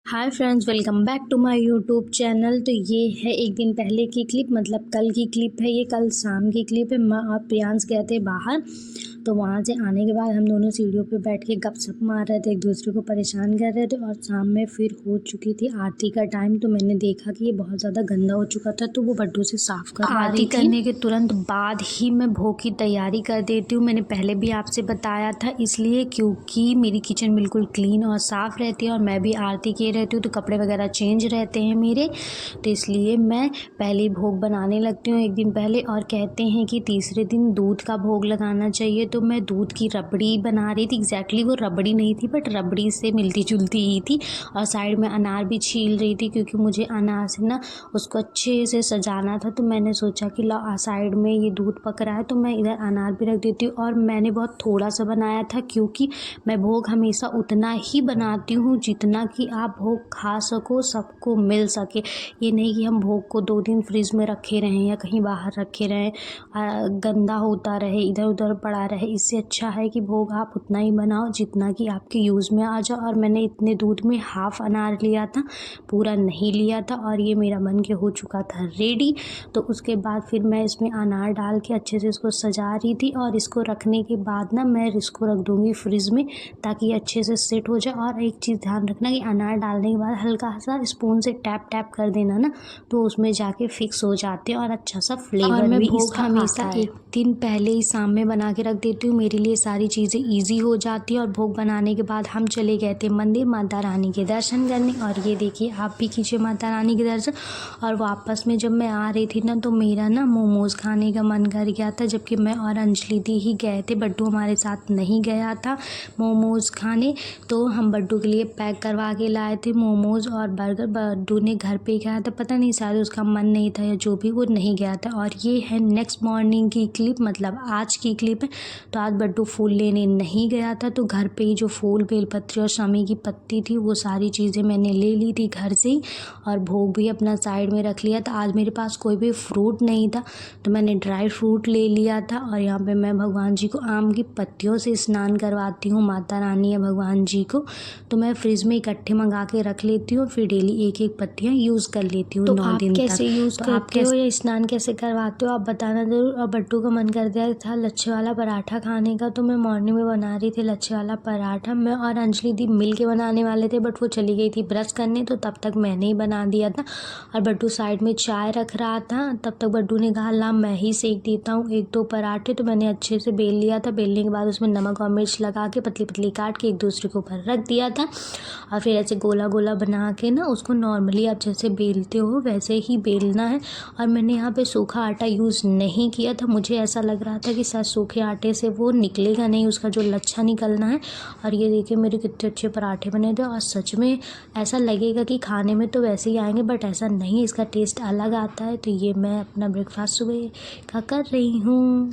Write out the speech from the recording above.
Hi friends, welcome back to my YouTube channel. तो ये है एक दिन पहले की क्लिप, मतलब कल की क्लिप है। ये कल शाम की क्लिप है। मैं और प्रियांश गए थे बाहर, तो वहाँ से आने के बाद हम दोनों सीढ़ियों पे बैठ के गपशप मार रहे थे, एक दूसरे को परेशान कर रहे थे। और शाम में फिर हो चुकी थी आरती का टाइम, तो मैंने देखा कि ये बहुत ज़्यादा गंदा हो चुका था, तो वो बड्डू से साफ़ करवा रही थी। आरती करने के तुरंत बाद ही मैं भोग की तैयारी कर देती हूँ। मैंने पहले भी आपसे बताया था, इसलिए क्योंकि मेरी किचन बिल्कुल क्लीन और साफ़ रहती है और मैं भी आरती किए रहती हूँ, तो कपड़े वगैरह चेंज रहते हैं मेरे, तो इसलिए मैं पहले ही भोग बनाने लगती हूँ एक दिन पहले। और कहते हैं कि तीसरे दिन दूध का भोग लगाना चाहिए, तो मैं दूध की रबड़ी बना रही थी। एग्जैक्टली वो रबड़ी नहीं थी, बट रबड़ी से मिलती जुलती ही थी। और साइड में अनार भी छील रही थी, क्योंकि मुझे अनार से ना उसको अच्छे से सजाना था। तो मैंने सोचा कि ला साइड में ये दूध पक रहा है, तो मैं इधर अनार भी रख देती हूँ। और मैंने बहुत थोड़ा सा बनाया था, क्योंकि मैं भोग हमेशा उतना ही बनाती हूँ जितना कि आप भोग खा सको, सबको मिल सके। ये नहीं कि हम भोग को 2 दिन फ्रिज में रखे रहें या कहीं बाहर रखे रहें, गंदा होता रहे, इधर उधर पड़ा रहे। इससे अच्छा है कि भोग आप उतना ही बनाओ जितना कि आपके यूज़ में आ जाए। और मैंने इतने दूध में हाफ अनार लिया था, पूरा नहीं लिया था। और ये मेरा बन के हो चुका था रेडी। तो उसके बाद फिर मैं इसमें अनार डाल के अच्छे से इसको सजा रही थी। और इसको रखने के बाद ना मैं इसको रख दूँगी फ्रिज में, ताकि ये अच्छे से सेट हो जाए। और एक चीज़ ध्यान रखना कि अनार डालने के बाद हल्का सा स्पून से टैप टैप कर देना ना, तो उसमें जाके फिक्स हो जाते हैं और अच्छा सा फ्लेवर भी इसका हमेशा आता है। एक दिन पहले ही शाम में बना के रख देती हूँ, मेरे लिए सारी चीज़ें ईजी हो जाती हैं। और भोग बनाने के बाद हम चले गए थे मंदिर माता रानी के दर्शन करने। और ये देखिए, आप भी कीजिए माता रानी के दर्शन। और वापस में जब मैं आ रही थी ना, तो मेरा ना मोमोज़ खाने का मन कर गया था, जबकि मैं और अंजलि दी ही गए थे, बड्डू हमारे साथ नहीं गया था मोमोज़ खाने। तो हम बड्डू के लिए पैक करवा के लाए थे मोमोज़ और बर्गर। बड्डू ने घर पे खाया था, पता नहीं शायद उसका मन नहीं था या जो भी, वो नहीं गया था। और ये है नेक्स्ट मॉर्निंग की क्लिप, मतलब आज की क्लिप है। तो आज बड्डू फूल लेने नहीं गया था, तो घर पे ही जो फूल, बेलपत्री और शमी की पत्ती थी, वो सारी चीज़ें मैंने ले ली थी घर से ही। और भोग भी अपना साइड में रख लिया था। आज मेरे पास कोई भी फ्रूट नहीं था, तो मैंने ड्राई फ्रूट ले लिया था। और यहाँ पे मैं भगवान जी को आम की पत्तियों से स्नान करवाती हूँ, माता रानी या भगवान जी को। तो मैं फ्रिज में इकट्ठे मंगा के रख लेती हूँ, फिर डेली एक एक पत्तियाँ यूज़ कर लेती हूँ 9 दिन तक। कैसे यूज़ करते हो या स्नान कैसे करवाते हो, आप बताना ज़रूर। और बट्टू का मन कर दिया था लच्छे वाला पराठा खाने का, तो मैं मॉर्निंग में बना रही थी लच्छे वाला पराठा। मैं और अंजलि दी मिल के बनाने वाले थे, बट वो चली गई थी ब्रश करने, तो तब तक मैंने ही बना दिया था। और बट्टू साइड में चाय रख रहा था, तब तक बट्टू ने कहा ला मैं ही सेक देता हूँ 1-2 पराठे। तो मैंने अच्छे से बेल लिया था। बेलने के बाद उसमें नमक और मिर्च लगा के पतली पतली काट के एक दूसरे के ऊपर रख दिया था। और फिर ऐसे गोला गोला बना के ना, उसको नॉर्मली आप जैसे बेलते हो वैसे ही बेलना है। और मैंने यहाँ पे सूखा आटा यूज़ नहीं किया था, मुझे ऐसा लग रहा था कि शायद सूखे आटे से वो निकलेगा नहीं, उसका जो लच्छा निकलना है। और ये देखिए मेरे कितने अच्छे पराठे बने थे। और सच में ऐसा लगेगा कि खाने में तो वैसे ही आएंगे, बट ऐसा नहीं, इसका टेस्ट अलग आता है। तो ये मैं अपना ब्रेकफास्ट सुबह का कर रही हूँ।